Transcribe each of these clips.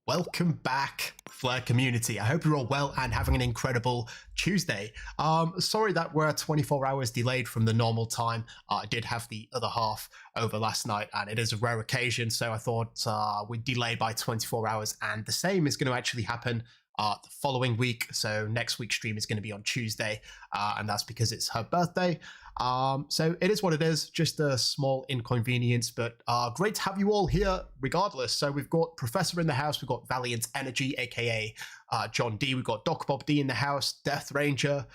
Welcome back, Flare community. I hope you're all well and having an incredible Tuesday. Sorry that we're 24 hours delayed from the normal time. I did have the other half over last night and it is a rare occasion, so I thought we'd delay by 24 hours, and the same is going to actually happen the following week. So next week's stream is going to be on Tuesday, and that's because it's her birthday. So it is what it is, just a small inconvenience, but great to have you all here regardless. So we've got Professor in the house, we've got Valiant Energy, aka John D, we've got Doc Bob D in the house, Death Ranger,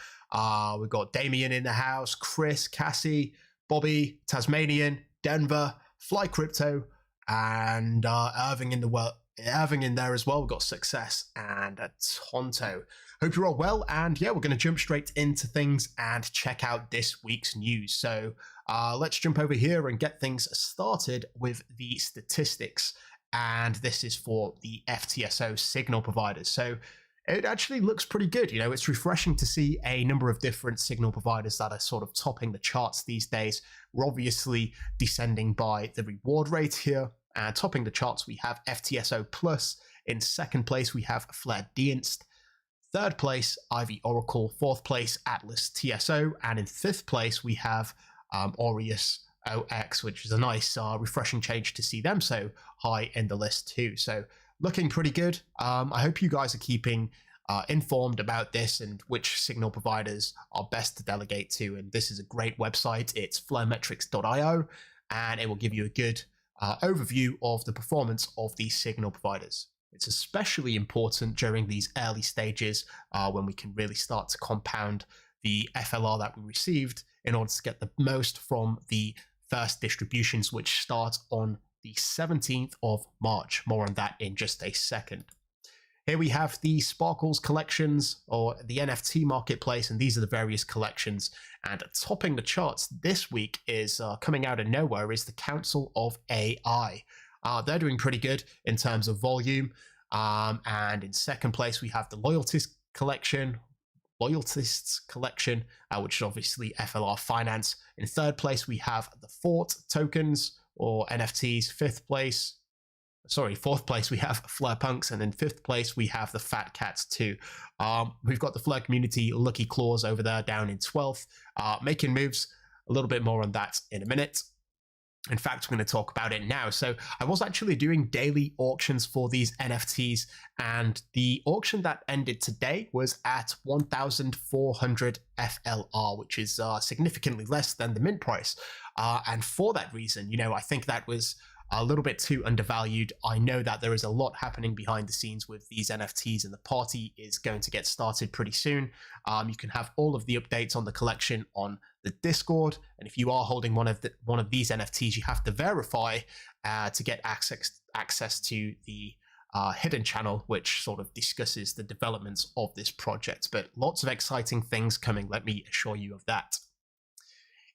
we've got Damien in the house, Chris, Cassie, Bobby, Tasmanian, Denver, Fly Crypto, and Irving in there as well. We've got Success and Tonto. Hope you're all well, and yeah, we're going to jump straight into things and check out this week's news. So let's jump over here and get things started with the statistics, and this is for the FTSO signal providers. So it actually looks pretty good. You know, it's refreshing to see a number of different signal providers that are sort of topping the charts these days. We're obviously descending by the reward rate here, and topping the charts we have FTSO Plus. In second place we have Flare Dienst. Third place, Ivy Oracle. Fourth place, Atlas TSO. And in fifth place, we have Aureus OX, which is a nice, refreshing change to see them so high in the list too. So looking pretty good. I hope you guys are keeping informed about this and which signal providers are best to delegate to. And this is a great website. It's flaremetrics.io, and it will give you a good overview of the performance of these signal providers. It's especially important during these early stages when we can really start to compound the FLR that we received in order to get the most from the first distributions, which start on the 17th of March. More on that in just a second. Here we have the Sparkles collections, or the NFT marketplace, and these are the various collections. And topping the charts this week is coming out of nowhere is the Council of AI. They're doing pretty good in terms of volume. And in second place, we have the Loyalists collection, which is obviously FLR Finance. In third place, we have the Fort tokens or NFTs. Fourth place, we have Flare Punks. And in fifth place, we have the Fat Cats too. We've got the Flare Community Lucky Claws over there down in 12th, making moves. A little bit more on that in a minute. In fact, we're going to talk about it now. So I was actually doing daily auctions for these NFTs, and the auction that ended today was at 1,400 FLR, which is significantly less than the mint price. And for that reason, you know, I think that was a little bit too undervalued. I know that there is a lot happening behind the scenes with these NFTs, and the party is going to get started pretty soon. You can have all of the updates on the collection on the Discord, and if you are holding one of these NFTs, you have to verify to get access to the hidden channel, which sort of discusses the developments of this project. But lots of exciting things coming, let me assure you of that.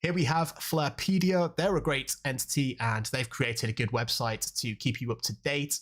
Here we have Flarepedia. They're a great entity, and they've created a good website to keep you up to date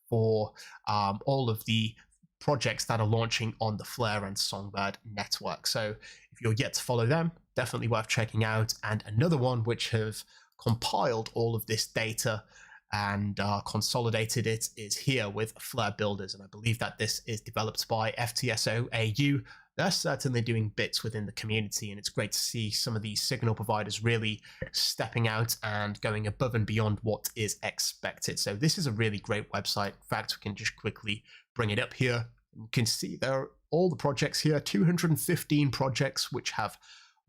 for all of the projects that are launching on the Flare and Songbird network. So if you're yet to follow them, definitely worth checking out. And another one which have compiled all of this data and consolidated it is here with Flare Builders. And I believe that this is developed by FTSO AU. they're certainly doing bits within the community, and it's great to see some of these signal providers really stepping out and going above and beyond what is expected. So this is a really great website. In fact, we can just quickly bring it up here. You can see there are all the projects here, 215 projects which have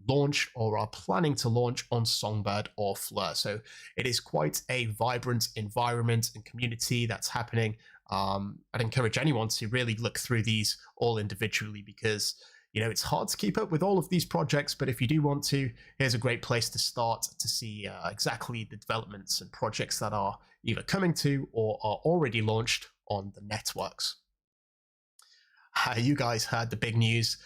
launched or are planning to launch on Songbird or Fleur. So it is quite a vibrant environment and community that's happening. I'd encourage anyone to really look through these all individually, because it's hard to keep up with all of these projects, but if you do want to, here's a great place to start to see exactly the developments and projects that are either coming to or are already launched on the networks. You guys heard the big news.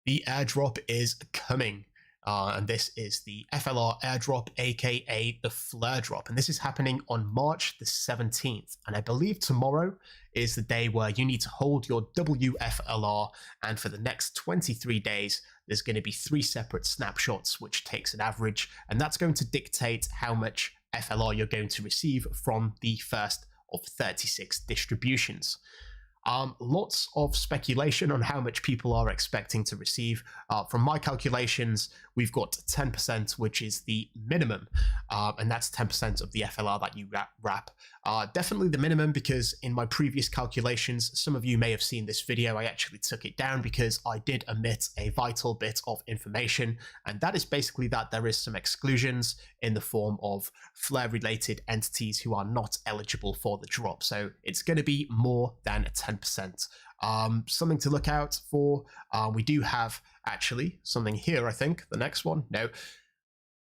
The airdrop is coming. And this is the FLR airdrop, aka the Flare drop. And this is happening on March the 17th. And I believe tomorrow is the day where you need to hold your WFLR. And for the next 23 days, there's going to be 3 separate snapshots, which takes an average. And that's going to dictate how much FLR you're going to receive from the first of 36 distributions. Lots of speculation on how much people are expecting to receive. From my calculations, we've got 10%, which is the minimum, and that's 10% of the FLR that you wrap. Definitely the minimum, because in my previous calculations, some of you may have seen this video, I actually took it down because I did omit a vital bit of information, and that is basically that there is some exclusions in the form of Flare-related entities who are not eligible for the drop. So it's going to be more than 10%. Something to look out for. We do have actually something here, I think. The next one. No,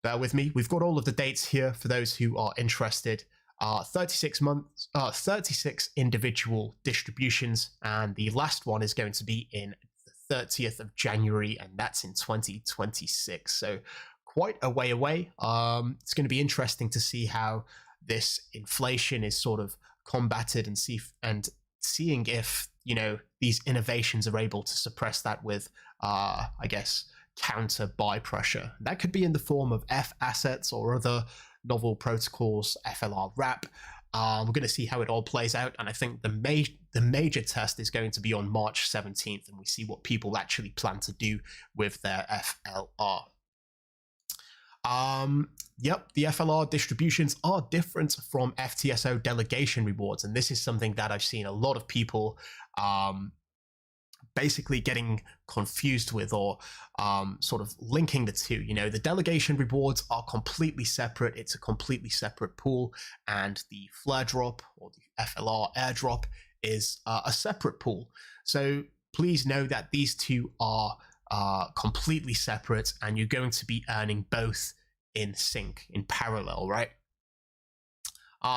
bear with me. We've got all of the dates here for those who are interested. 36 months, 36 individual distributions, and the last one is going to be in the 30th of January, and that's in 2026. So quite a way away. It's going to be interesting to see how this inflation is sort of combated, and seeing if these innovations are able to suppress that with I guess counter buy pressure. That could be in the form of F assets or other novel protocols, FLR wrap. We're going to see how it all plays out, and I think the major test is going to be on March 17th, and we see what people actually plan to do with their FLR. Yep, the FLR distributions are different from FTSO delegation rewards, and this is something that I've seen a lot of people basically getting confused with, or sort of linking the two. The delegation rewards are completely separate. It's a completely separate pool, and the Flare drop or the FLR airdrop is a separate pool. So please know that these two are completely separate, and you're going to be earning both in sync, in parallel, right?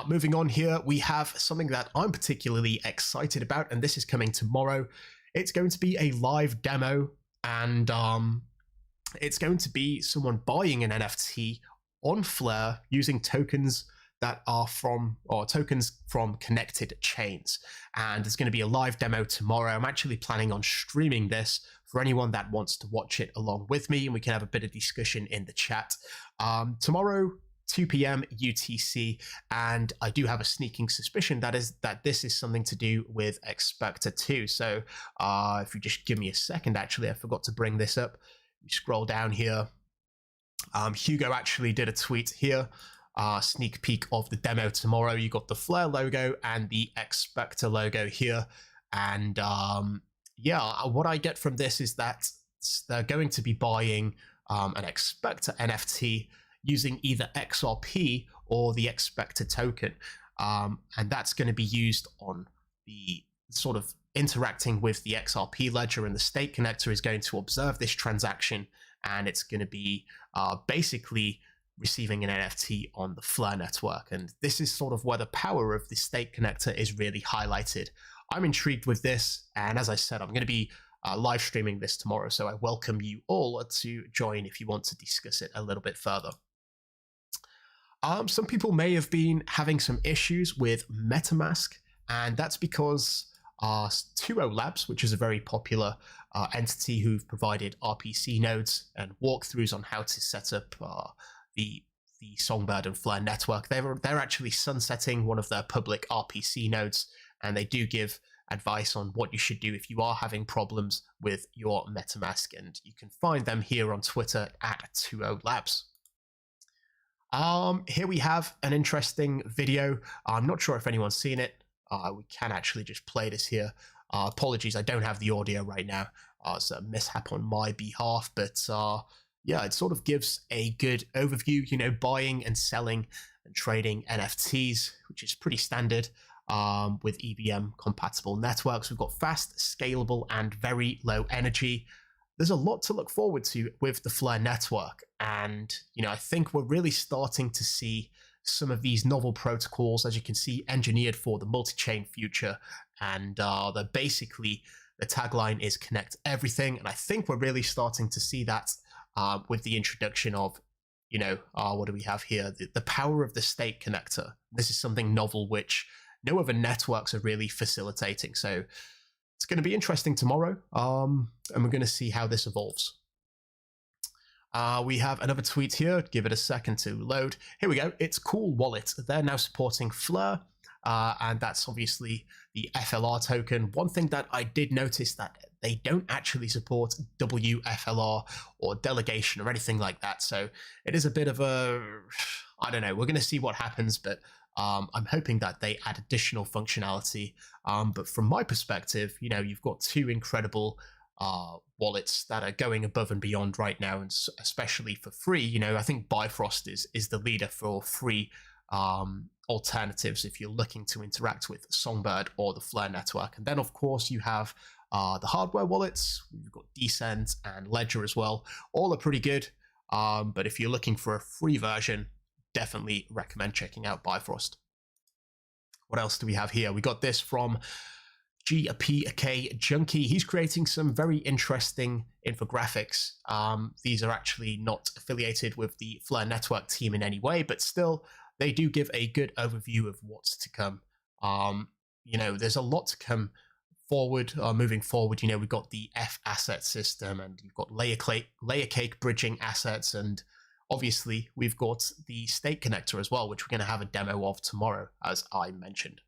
Moving on here, we have something that I'm particularly excited about, and this is coming tomorrow. It's going to be a live demo, and it's going to be someone buying an NFT on Flare using tokens that are tokens from connected chains. And there's going to be a live demo tomorrow. I'm actually planning on streaming this for anyone that wants to watch it along with me, and we can have a bit of discussion in the chat. Tomorrow, 2 p.m. UTC, and I do have a sneaking suspicion that this is something to do with Expector 2. So if you just give me a second, actually, I forgot to bring this up. You scroll down here. Hugo actually did a tweet here. Sneak peek of the demo tomorrow. You got the Flare logo and the Expector logo here, and yeah, what I get from this is that they're going to be buying an Expector NFT using either XRP or the Expector token, and that's going to be used on the sort of interacting with the XRP ledger, and the state connector is going to observe this transaction, and it's going to be basically receiving an NFT on the Flare network. And this is sort of where the power of the state connector is really highlighted. I'm intrigued with this, and as I said, I'm going to be live streaming this tomorrow, so I welcome you all to join if you want to discuss it a little bit further. Some people may have been having some issues with MetaMask, and that's because 2O Labs, which is a very popular entity who've provided RPC nodes and walkthroughs on how to set up the Songbird and Flare network, they're actually sunsetting one of their public RPC nodes, and they do give advice on what you should do if you are having problems with your MetaMask, and you can find them here on Twitter at 20labs. Here we have an interesting video. I'm not sure if anyone's seen it. We can actually just play this here. Apologies, I don't have the audio right now. It's a mishap on my behalf, but yeah, it sort of gives a good overview, you know, buying and selling and trading NFTs, which is pretty standard with EVM compatible networks. We've got fast, scalable, and very low energy. There's a lot to look forward to with the Flare network. And, you know, I think we're really starting to see some of these novel protocols, as you can see, engineered for the multi-chain future. And they're basically, the tagline is connect everything. And I think we're really starting to see that with the introduction of, you know, what do we have here? The power of the state connector. This is something novel, which no other networks are really facilitating. So it's going to be interesting tomorrow, and we're going to see how this evolves. We have another tweet here. Give it a second to load. Here we go. It's Cool Wallet. They're now supporting Flare, and that's obviously the FLR token. One thing that I did notice that they don't actually support WFLR or delegation or anything like that. So it is a bit of a, I don't know. We're going to see what happens, but I'm hoping that they add additional functionality. But from my perspective, you know, you've got two incredible wallets that are going above and beyond right now, and especially for free. You know, I think Bifrost is the leader for free alternatives if you're looking to interact with Songbird or the Flare network. And then, of course, you have the hardware wallets. We've got Decent and Ledger as well. All are pretty good. But if you're looking for a free version, definitely recommend checking out Bifrost. What else do we have here? We got this from GPK Junkie. He's creating some very interesting infographics. These are actually not affiliated with the Flare network team in any way, but still, they do give a good overview of what's to come. You know, there's a lot to come forward, moving forward. You know, we've got the F asset system, and you've got layer cake bridging assets, and obviously we've got the state connector as well, which we're going to have a demo of tomorrow, as I mentioned.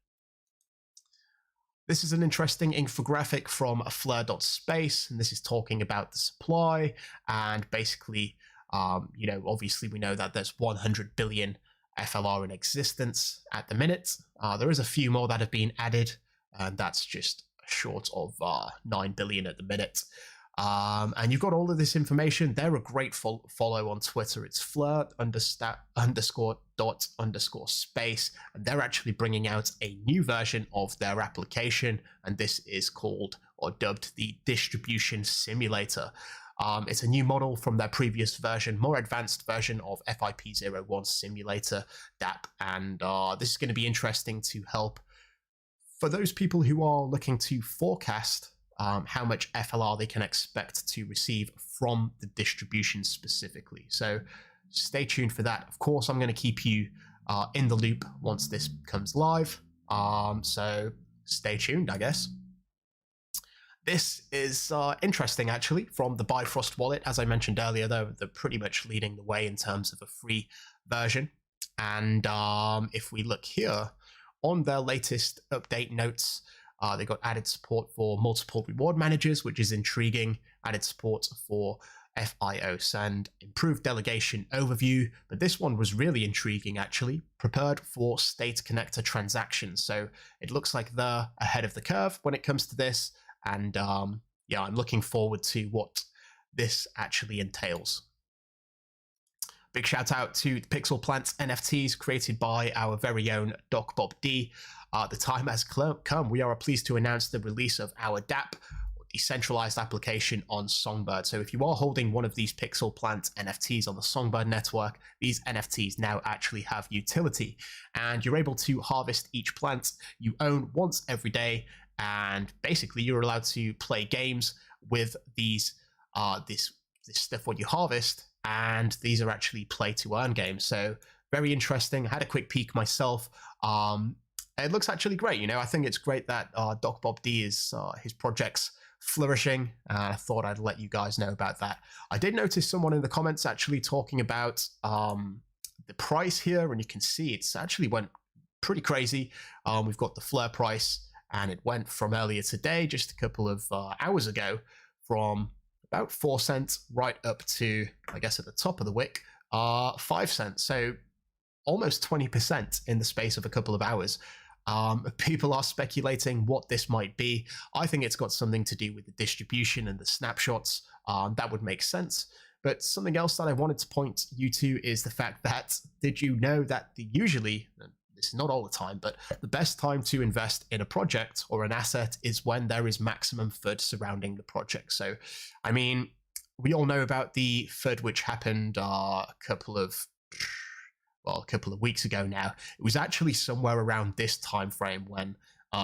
This is an interesting infographic from Flare.space, and this is talking about the supply, and basically, you know, obviously we know that there's 100 billion FLR in existence at the minute. There is a few more that have been added, and that's just short of 9 billion at the minute. And you've got all of this information. They're a great follow on Twitter. It's Flare_._space, and they're actually bringing out a new version of their application, and this is called, or dubbed, the Distribution Simulator. It's a new model from their previous version, more advanced version of FIP01 Simulator DApp, and this is going to be interesting to help for those people who are looking to forecast how much FLR they can expect to receive from the distribution specifically. So stay tuned for that. Of course, I'm going to keep you in the loop once this comes live. So stay tuned, I guess. This is interesting, actually, from the Bifrost wallet. As I mentioned earlier, they're pretty much leading the way in terms of a free version. And if we look here on their latest update notes, they got added support for multiple reward managers, which is intriguing, added support for FIO send, improved delegation overview, but this one was really intriguing actually, prepared for state connector transactions. So it looks like they're ahead of the curve when it comes to this, and yeah, I'm looking forward to what this actually entails. Big shout out to the Pixel Plants NFTs created by our very own Doc Bob D. The time has come. We are pleased to announce the release of our DApp, decentralized application on Songbird. So if you are holding one of these Pixel Plant NFTs on the Songbird network, these NFTs now actually have utility, and you're able to harvest each plant you own once every day, and basically you're allowed to play games with these this stuff what you harvest, and these are actually play to earn games. So very interesting. I had a quick peek myself. It looks actually great. You know, I think it's great that Doc Bob D is his project's flourishing. I thought I'd let you guys know about that. I did notice someone in the comments actually talking about the price here, and you can see it's actually went pretty crazy. We've got the Flare price and it went from earlier today, just a couple of hours ago, from about 4 cents right up to, I guess, at the top of the wick, 5 cents. So almost 20% in the space of a couple of hours. People are speculating what this might be. I think it's got something to do with the distribution and the snapshots. That would make sense. But something else that I wanted to point you to is the fact that, did you know that usually, this is not all the time, but the best time to invest in a project or an asset is when there is maximum FUD surrounding the project. So, I mean, we all know about the FUD which happened a couple of weeks ago now. It was actually somewhere around this time frame when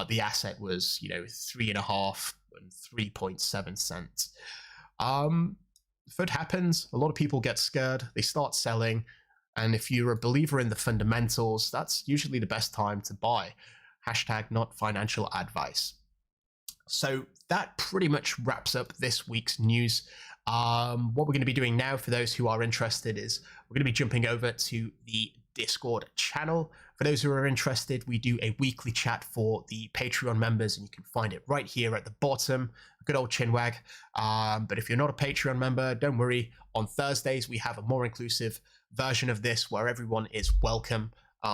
the asset was, 3.5 and 3.7 cents. FUD happens, a lot of people get scared, they start selling, and if you're a believer in the fundamentals, that's usually the best time to buy. Hashtag not financial advice. So that pretty much wraps up this week's news. What we're going to be doing now, for those who are interested, is we're going to be jumping over to the Discord channel. For those who are interested, we do a weekly chat for the Patreon members, and you can find it right here at the bottom. Good old chinwag. But if you're not a Patreon member, don't worry. On Thursdays, we have a more inclusive version of this where everyone is welcome.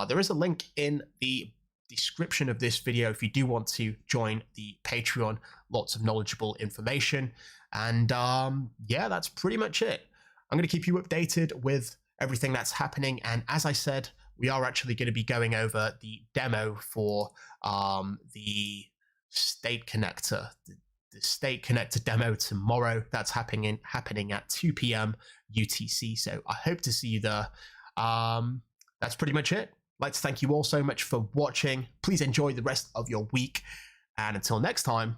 There is a link in the description of this video if you do want to join the Patreon. Lots of knowledgeable information. And yeah, that's pretty much it. I'm going to keep you updated with everything that's happening. And as I said, we are actually going to be going over the demo for the state connector. The state connector demo tomorrow. That's happening at 2 p.m. UTC. So I hope to see you there. That's pretty much it. I'd like to thank you all so much for watching. Please enjoy the rest of your week. And until next time,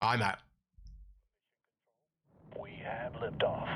I'm out. We have liftoff.